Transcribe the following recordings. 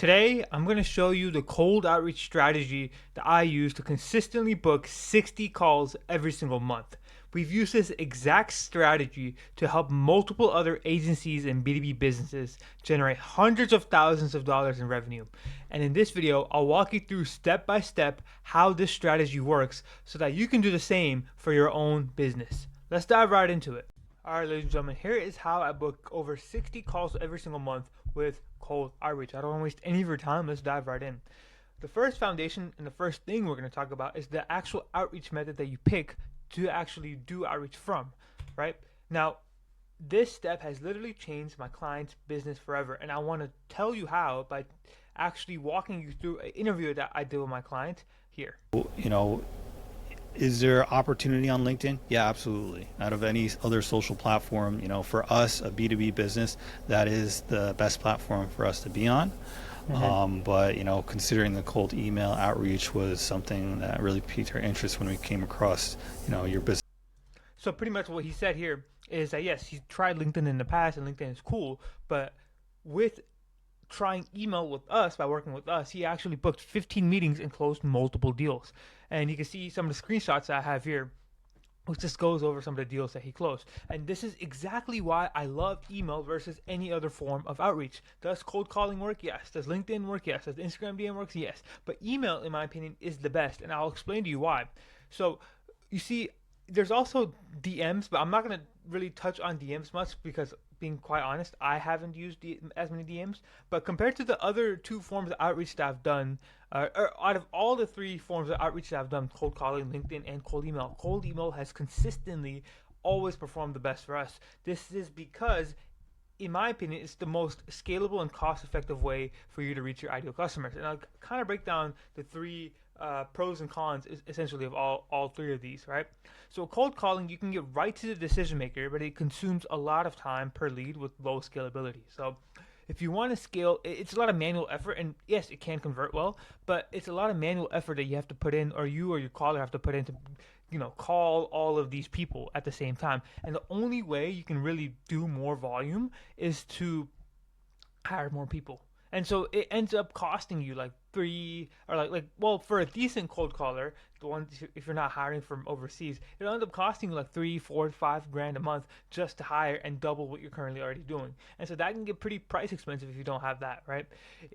Today, I'm going to show you the cold outreach strategy that I use to consistently book 60 calls every single month. We've used this exact strategy to help multiple other agencies and B2B businesses generate hundreds of thousands of dollars in revenue. And in this video, I'll walk you through step by step how this strategy works so that you can do the same for your own business. Let's dive right into it. Alright, ladies and gentlemen, here is how I book over 60 calls every single month with cold outreach. I don't want to waste any of your time. Let's dive right in. The first foundation and the first thing we're going to talk about is the actual outreach method that you pick to actually do outreach from, right? Now, this step has literally changed my client's business forever, and I want to tell you how by actually walking you through an interview that I did with my client here. You know, is there opportunity on LinkedIn? Yeah, absolutely. Out of any other social platform, for us, a B2B business, that is the best platform for us to be on. But considering the cold email outreach was something that really piqued our interest when we came across, your business. So pretty much what he said here is that yes, he's tried LinkedIn in the past and LinkedIn is cool, but with trying email with us, by working with us, he actually booked 15 meetings and closed multiple deals. And you can see some of the screenshots that I have here, which just goes over some of the deals that he closed. And this is exactly why I love email versus any other form of outreach. Does cold calling work? Yes. Does LinkedIn work? Yes. Does Instagram DM work? Yes. But email, in my opinion, is the best, and I'll explain to you why. So you see, there's also DMs, but I'm not going to really touch on DMs much because, being quite honest, I haven't used as many DMs. But compared to the other two forms of outreach that I've done, or out of all the three forms of outreach that I've done, cold calling, LinkedIn, and cold email has consistently always performed the best for us. This is because, in my opinion, it's the most scalable and cost-effective way for you to reach your ideal customers. And I'll kind of break down the three pros and cons essentially of all three of these, right? So cold calling, you can get right to the decision maker, but it consumes a lot of time per lead with low scalability. So if you want to scale, it's a lot of manual effort, and yes, it can convert well, but it's a lot of manual effort that you have to put in, or you or your caller have to put in to call all of these people at the same time. And the only way you can really do more volume is to hire more people. And so it ends up costing you like three, or well, for a decent cold caller, the one, if you're not hiring from overseas, it'll end up costing you like 3, 4, 5 grand a month just to hire and double what you're currently already doing. And so that can get pretty price expensive if you don't have that, right?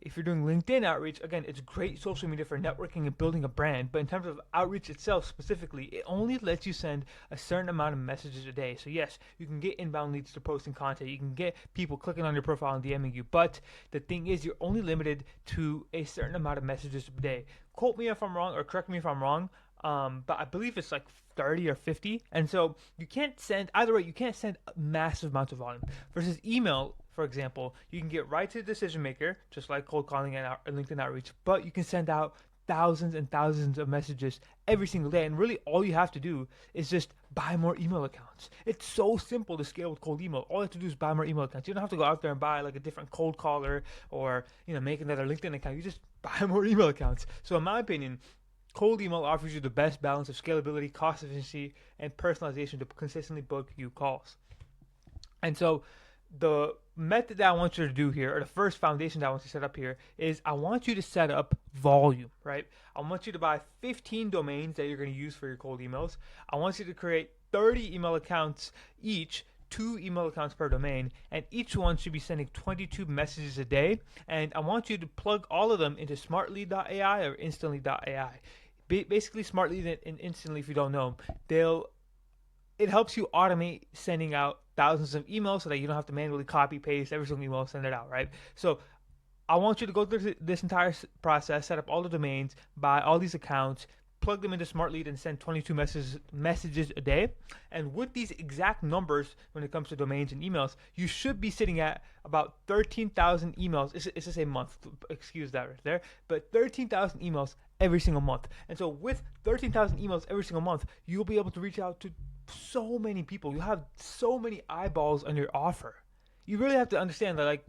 If you're doing LinkedIn outreach, again, it's great social media for networking and building a brand, but in terms of outreach itself specifically, it only lets you send a certain amount of messages a day. So yes, you can get inbound leads to posting content, you can get people clicking on your profile and DMing you, but the thing is, you're only limited to a certain amount of messages a day. Quote me if I'm wrong, or correct me if I'm wrong, but I believe it's like 30 or 50. And so you can't send, either way, you can't send massive amounts of volume. Versus email, for example, you can get right to the decision maker, just like cold calling and LinkedIn outreach, but you can send out thousands and thousands of messages every single day, and really all you have to do is just buy more email accounts. It's so simple to scale with cold email. All you have to do is buy more email accounts. You don't have to go out there and buy like a different cold caller or make another LinkedIn account. You just buy more email accounts. So in my opinion, cold email offers you the best balance of scalability, cost efficiency, and personalization to consistently book you calls. And so the method that I want you to do here, or the first foundation that I want you to set up here, is I want you to set up volume, right? I want you to buy 15 domains that you're going to use for your cold emails. I want you to create 30 email accounts each, 2 email accounts per domain, and each one should be sending 22 messages a day. And I want you to plug all of them into smartlead.ai or instantly.ai. Basically, Smartlead and Instantly, if you don't know, it helps you automate sending out thousands of emails so that you don't have to manually copy paste every single email and send it out, right? So I want you to go through this entire process, set up all the domains, buy all these accounts, plug them into SmartLead, and send 22 messages a day. And with these exact numbers, when it comes to domains and emails, you should be sitting at about 13,000 emails. It's just a month, excuse that right there, but 13,000 emails every single month. And so with 13,000 emails every single month, you'll be able to reach out to so many people. You have so many eyeballs on your offer. You really have to understand that, like,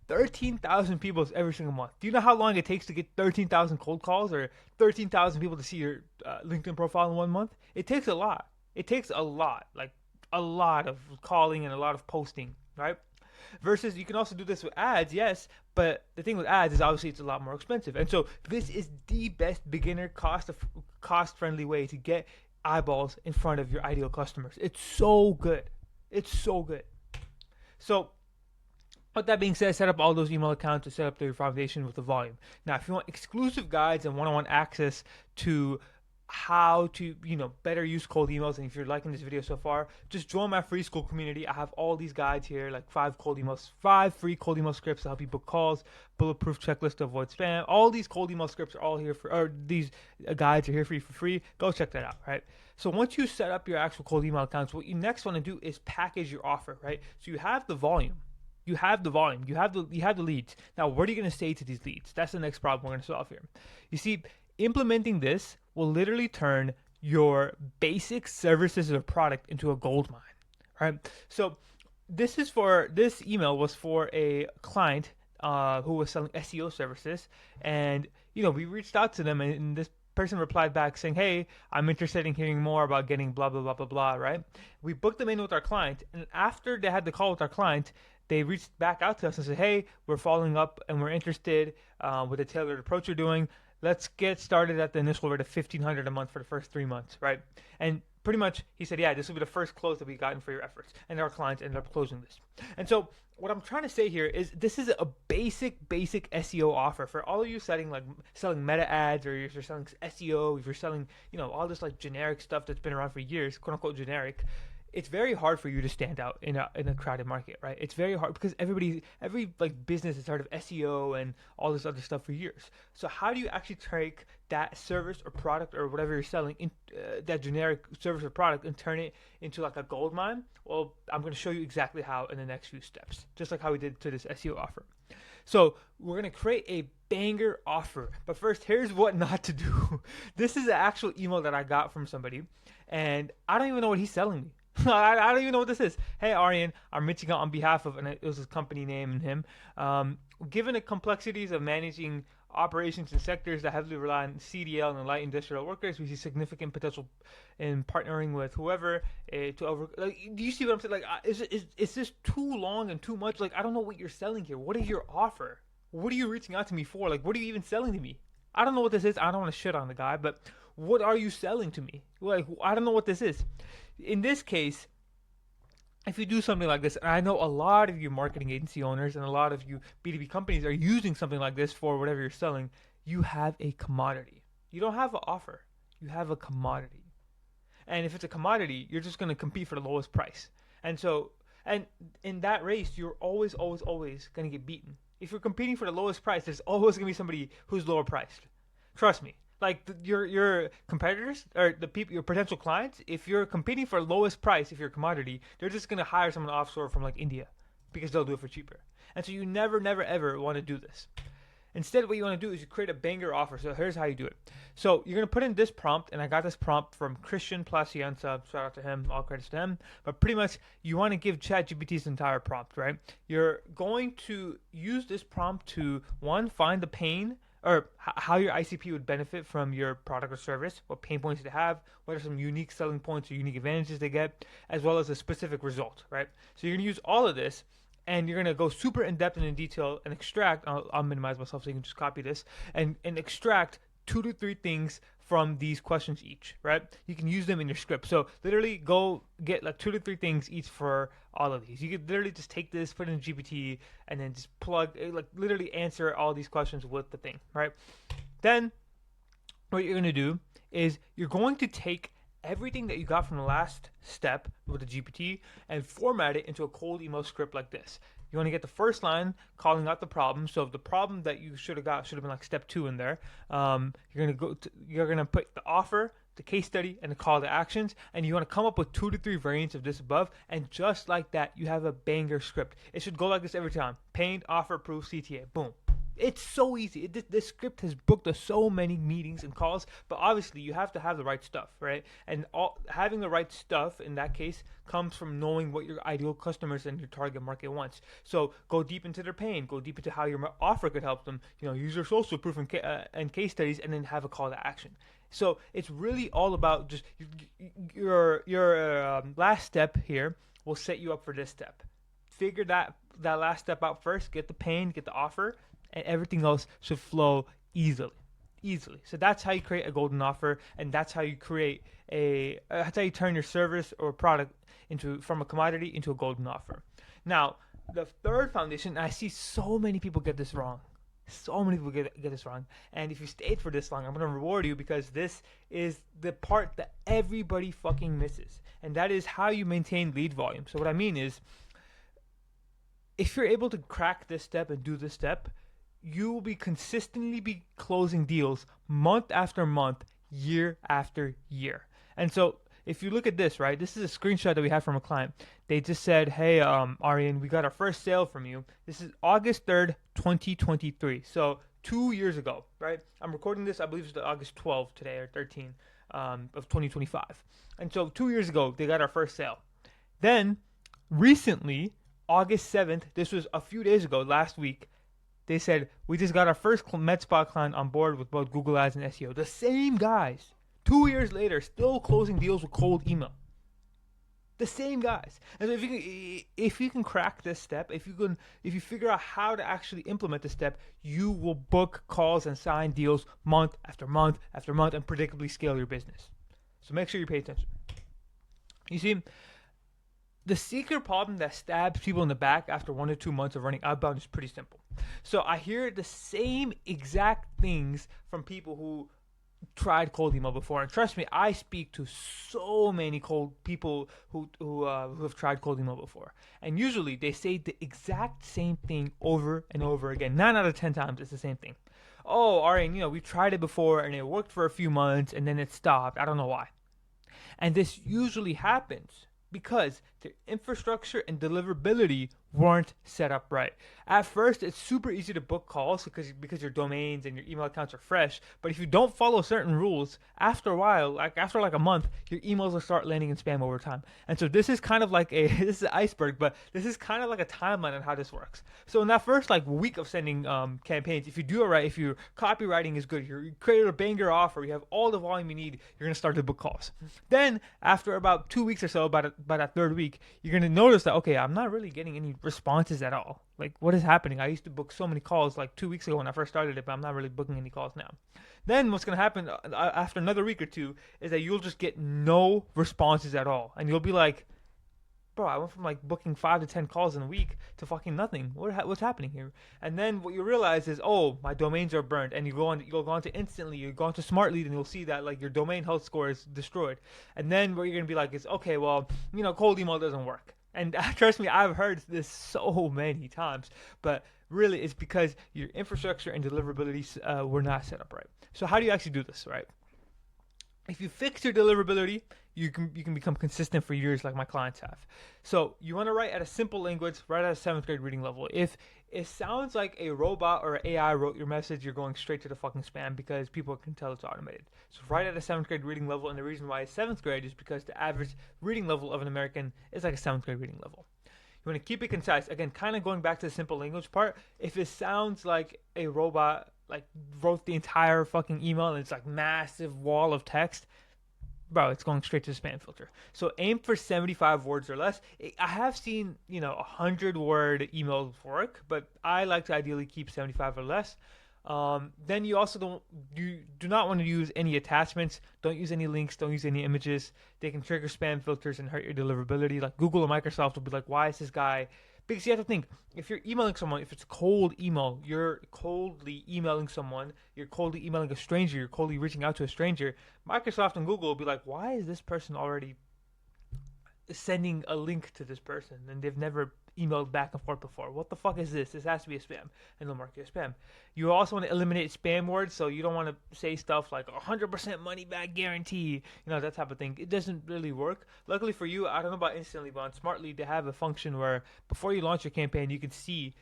13,000 people every single month. Do you know how long it takes to get 13,000 cold calls or 13,000 people to see your LinkedIn profile in 1 month? It takes a lot. It takes a lot, like a lot of calling and a lot of posting, right? Versus you can also do this with ads, yes, but the thing with ads is obviously it's a lot more expensive. And so this is the best beginner cost friendly way to get eyeballs in front of your ideal customers. It's so good. It's so good. So with that being said, set up all those email accounts to set up their foundation with the volume. Now, if you want exclusive guides and one-on-one access to how to better use cold emails, and if you're liking this video so far, just join my free school community. I have all these guides here, like 5 free cold email scripts to help you book calls, bulletproof checklist to avoid spam. All these cold email scripts are all here for, or these guides are here for you for free. Go check that out, right? So once you set up your actual cold email accounts, what you next want to do is package your offer, right? So you have the volume. You have the volume. You have the leads. Now, what are you going to say to these leads? That's the next problem we're going to solve here. You see, implementing this will literally turn your basic services or product into a gold mine, right? So this email was for a client who was selling SEO services, and we reached out to them, and this person replied back saying, "Hey, I'm interested in hearing more about getting blah blah blah blah blah." Right? We booked them in with our client, and after they had the call with our client, they reached back out to us and said, "Hey, we're following up and we're interested with the tailored approach you're doing. Let's get started at the initial rate of $1,500 a month for the first 3 months," right? And pretty much he said, "Yeah, this will be the first close that we've gotten for your efforts," and our clients ended up closing this. And so what I'm trying to say here is this is a basic SEO offer for all of you selling meta ads, or if you're selling SEO, if you're selling all this like generic stuff that's been around for years, quote unquote generic. It's very hard for you to stand out in a crowded market, right? It's very hard because every business has heard of SEO and all this other stuff for years. So how do you actually take that service or product or whatever you're selling, that generic service or product, and turn it into like a gold mine? Well, I'm going to show you exactly how in the next few steps, just like how we did to this SEO offer. So we're going to create a banger offer. But first, here's what not to do. This is an actual email that I got from somebody, and I don't even know what he's selling me. I don't even know what this is. "Hey, Aryan, I'm reaching out on behalf of," and it was his company name and him. "Given the complexities of managing operations in sectors that heavily rely on CDL and light industrial workers, we see significant potential in partnering with whoever to over." Like, do you see what I'm saying? Like, is this too long and too much? Like, I don't know what you're selling here. What is your offer? What are you reaching out to me for? Like, what are you even selling to me? I don't know what this is. I don't want to shit on the guy, but what are you selling to me? Like, I don't know what this is. In this case, if you do something like this, and I know a lot of you marketing agency owners and a lot of you B2B companies are using something like this for whatever you're selling, you have a commodity. You don't have an offer. You have a commodity. And if it's a commodity, you're just going to compete for the lowest price. And so, and in that race, you're always going to get beaten. If you're competing for the lowest price, there's always going to be somebody who's lower priced. Trust me. Like your competitors or the people, your potential clients, if you're competing for lowest price, if you're a commodity, they're just going to hire someone offshore from like India because they'll do it for cheaper. And so you never ever want to do this. Instead, what you want to do is you create a banger offer. So here's how you do it. So you're going to put in this prompt, and I got this prompt from Christian Placienza. Shout out to him. All credits to him. But pretty much, you want to give ChatGPT's entire prompt, right? You're going to use this prompt to, one, find the pain or how your ICP would benefit from your product or service, what pain points they have, what are some unique selling points or unique advantages they get, as well as a specific result, right? So you're going to use all of this, and you're going to go super in-depth and in detail and extract, I'll minimize myself so you can just copy this, and extract 2 to 3 things from these questions each, right? You can use them in your script. So literally go get like 2 to 3 things each for all of these. You could literally just take this, put it in GPT, and then just plug, like literally answer all these questions with the thing, right? Then what you're going to do is you're going to take everything that you got from the last step with the GPT and format it into a cold email script like this. You want to get the first line calling out the problem. So if the problem that you should have been like step 2 in there. You're gonna put the offer, the case study, and the call to actions, and you want to come up with 2 to 3 variants of this above, and just like that, you have a banger script. It should go like this every time: paid, offer, proof, CTA, boom. It's so easy. This script has booked us so many meetings and calls, but obviously you have to have the right stuff, right? And having the right stuff in that case comes from knowing what your ideal customers and your target market wants. So go deep into their pain, go deep into how your offer could help them. Use your social proof and case studies, and then have a call to action. So it's really all about just your last step here will set you up for this step. figure that last step out first, get the pain, get the offer, and everything else should flow easily. So that's how you create a golden offer, and that's how you create that's how you turn your service or product into from a commodity into a golden offer. Now, the third foundation, I see so many people get this wrong. So many people get this wrong. And if you stayed for this long, I'm going to reward you, because this is the part that everybody fucking misses. And that is how you maintain lead volume. So what I mean is, if you're able to crack this step and do this step, you will be consistently be closing deals month after month, year after year. And so if you look at this, right, this is a screenshot that we had from a client. They just said, hey, Aryan, we got our first sale from you. This is August 3rd, 2023. So 2 years ago, right? I'm recording this, I believe it's August 12th today, or 13 of 2025. And so 2 years ago, they got our first sale. Then recently, August 7th, this was a few days ago, last week, they said, we just got our first MedSpa client on board with both Google Ads and SEO. The same guys, 2 years later, still closing deals with cold email. The same guys. And so if you can crack this step, if you figure out how to actually implement this step, you will book calls and sign deals month after month after month and predictably scale your business. So make sure you pay attention. You see, the secret problem that stabs people in the back after 1 to 2 months of running outbound is pretty simple. So I hear the same exact things from people who tried cold email before, and trust me, I speak to so many cold people who have tried cold email before, and usually they say the exact same thing over and over again. 9 out of 10 times it's the same thing. Oh, Aryan, we tried it before and it worked for a few months and then it stopped. I don't know why. And this usually happens because their infrastructure and deliverability weren't set up right. At first, it's super easy to book calls because your domains and your email accounts are fresh. But if you don't follow certain rules, after a while, after a month, your emails will start landing in spam over time. And so this is kind of like this is an iceberg, but this is kind of like a timeline on how this works. So in that first week of sending campaigns, if you do it right, if your copywriting is good, you create a banger offer, you have all the volume you need, you're gonna start to book calls. Then after about 2 weeks or so, by that third week, you're gonna notice that, okay, I'm not really getting any responses at all. Like, what is happening? I used to book so many calls 2 weeks ago when I first started it, but I'm not really booking any calls now. Then what's going to happen after another week or two is that you'll just get no responses at all. And you'll be like, bro, I went from booking 5 to 10 calls in a week to fucking nothing. What's happening here? And then what you realize is, oh, my domains are burned. And you'll go on to Instantly, you go on to Smart Lead, and you'll see that your domain health score is destroyed. And then what you're going to be like is, okay, well, cold email doesn't work. And trust me, I've heard this so many times, but really it's because your infrastructure and deliverability were not set up right. So how do you actually do this, right? If you fix your deliverability, you can become consistent for years like my clients have. So you want to write at a simple language, write at a 7th grade reading level. If it sounds like a robot or AI wrote your message, you're going straight to the fucking spam because people can tell it's automated. So write at a 7th grade reading level, and the reason why it's 7th grade is because the average reading level of an American is like a 7th grade reading level. You want to keep it concise. Again, kind of going back to the simple language part. If it sounds like a robot wrote the entire fucking email and it's massive wall of text, bro, it's going straight to the spam filter. So aim for 75 words or less. I have seen 100-word emails work, but I like to ideally keep 75 or less. Then you also do not want to use any attachments. Don't use any links. Don't use any images. They can trigger spam filters and hurt your deliverability. Like Google or Microsoft will be like, why is this guy? Because you have to think, if you're emailing someone, if it's cold email, you're coldly emailing someone, you're coldly emailing a stranger, you're coldly reaching out to a stranger. Microsoft and Google will be like, why is this person already sending a link to this person and they've never emailed back and forth before? What the fuck is this? This has to be a spam, and they'll mark you as spam. You also want to eliminate spam words, so you don't want to say stuff like 100% money back guarantee, that type of thing. It doesn't really work. Luckily for you, I don't know about Instantly, but on Smartly they have a function where before you launch your campaign, you can see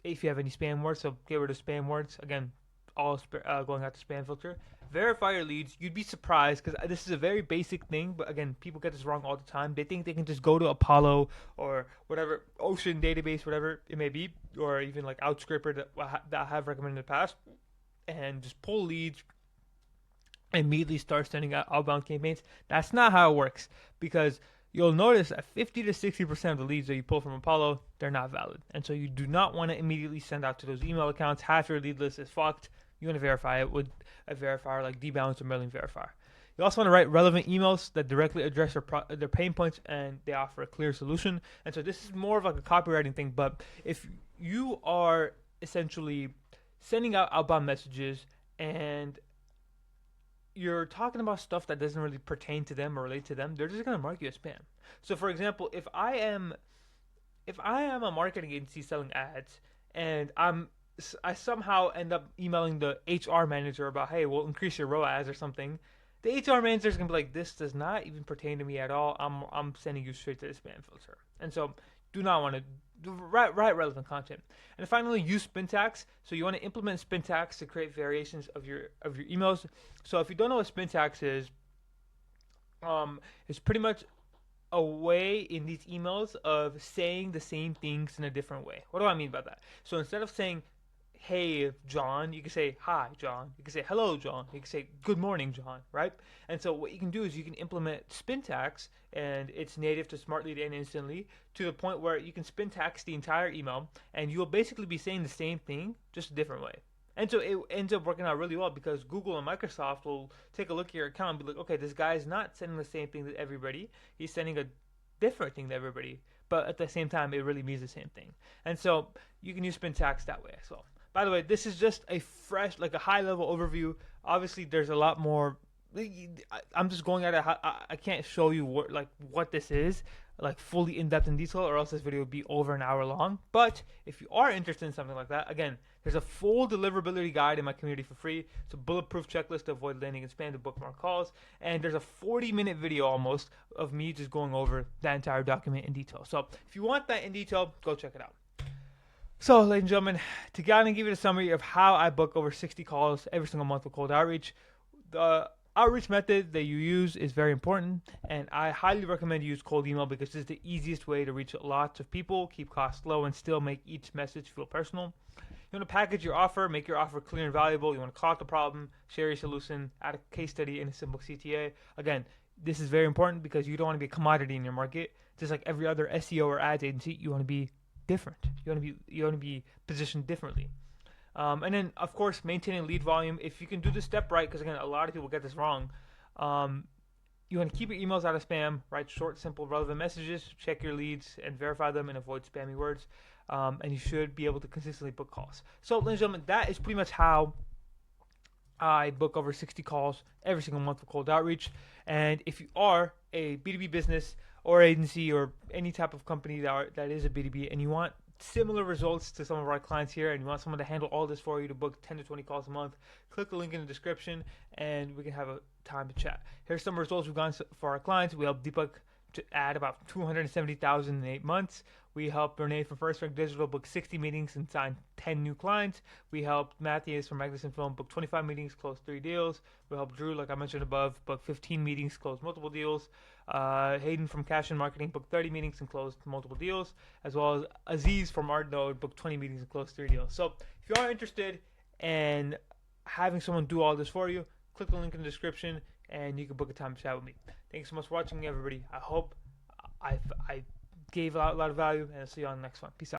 if you have any spam words. So get rid of spam words. Again, all going out to spam filter. Verify your leads. You'd be surprised because this is a very basic thing, but again, people get this wrong all the time. They think they can just go to Apollo or whatever, Ocean database, whatever it may be, or even Outscripper that I have recommended in the past, and just pull leads and immediately start sending out outbound campaigns. That's not how it works, because you'll notice that 50 to 60% of the leads that you pull from Apollo, they're not valid. And so you do not want to immediately send out to those email accounts. Half your lead list is fucked. You want to verify it with a verifier like dBalance or Mailing Verifier. You also want to write relevant emails that directly address their pain points and they offer a clear solution. And so this is more of like a copywriting thing, but if you are essentially sending out outbound messages and you're talking about stuff that doesn't really pertain to them or relate to them, they're just gonna mark you as spam. So for example, if I am a marketing agency selling ads and I somehow end up emailing the HR manager about, hey, we'll increase your ROAS or something, the HR manager is gonna be like, this does not even pertain to me at all. I'm sending you straight to the spam filter. And so do not want to write relevant content. And finally, use spin tags. So you want to implement spin tags to create variations of your emails. So if you don't know what spin tags is, it's pretty much a way in these emails of saying the same things in a different way. What do I mean by that? So instead of saying, hey, John, you can say, hi, John. You can say, hello, John. You can say, good morning, John, right? And so what you can do is you can implement spin tags, and it's native to Smartly and Instantly, to the point where you can spin tags the entire email, and you'll basically be saying the same thing, just a different way. And so it ends up working out really well because Google and Microsoft will take a look at your account and be like, okay, this guy is not sending the same thing to everybody. He's sending a different thing to everybody. But at the same time, it really means the same thing. And so you can use spin tags that way as well. By the way, this is just a fresh, like a high-level overview. Obviously, there's a lot more. I'm just going at it. I can't show you what this is, like fully in depth in detail, or else this video would be over an hour long. But if you are interested in something like that, again, there's a full deliverability guide in my community for free. It's a bulletproof checklist to avoid landing and spam to bookmark calls. And there's a 40-minute video almost of me just going over that entire document in detail. So if you want that in detail, go check it out. So, ladies and gentlemen, to kind of give you a summary of how I book over 60 calls every single month with cold outreach, the outreach method that you use is very important, and I highly recommend you use cold email because it's the easiest way to reach lots of people, keep costs low, and still make each message feel personal. You want to package your offer, make your offer clear and valuable. You want to call out the problem, share your solution, add a case study in a simple CTA. Again, this is very important because you don't want to be a commodity in your market. Just like every other SEO or ads agency, you want to be different. You want to be positioned differently. And then, of course, maintaining lead volume. If you can do this step right, because again, a lot of people get this wrong. You want to keep your emails out of spam. Write short, simple, relevant messages. Check your leads and verify them, and avoid spammy words. And you should be able to consistently book calls. So, ladies and gentlemen, that is pretty much how I book over 60 calls every single month for cold outreach. And if you are a B2B business or agency or any type of company that is a B2B and you want similar results to some of our clients here and you want someone to handle all this for you to book 10 to 20 calls a month, click the link in the description and we can have a time to chat. Here's some results we've gotten for our clients. We helped Deepak to add about 270,000 in 8 months. We helped Renee from First Rank Digital book 60 meetings and sign 10 new clients. We helped Matthias from Magnuson Film book 25 meetings, close 3 deals. We helped Drew, like I mentioned above, book 15 meetings, close multiple deals. Hayden from Cash and Marketing booked 30 meetings and closed multiple deals, as well as Aziz from ArtNode booked 20 meetings and closed 3 deals. So if you are interested in having someone do all this for you, click the link in the description and you can book a time to chat with me. Thanks so much for watching, everybody. I hope I gave a lot of value, and I'll see you on the next one. Peace out.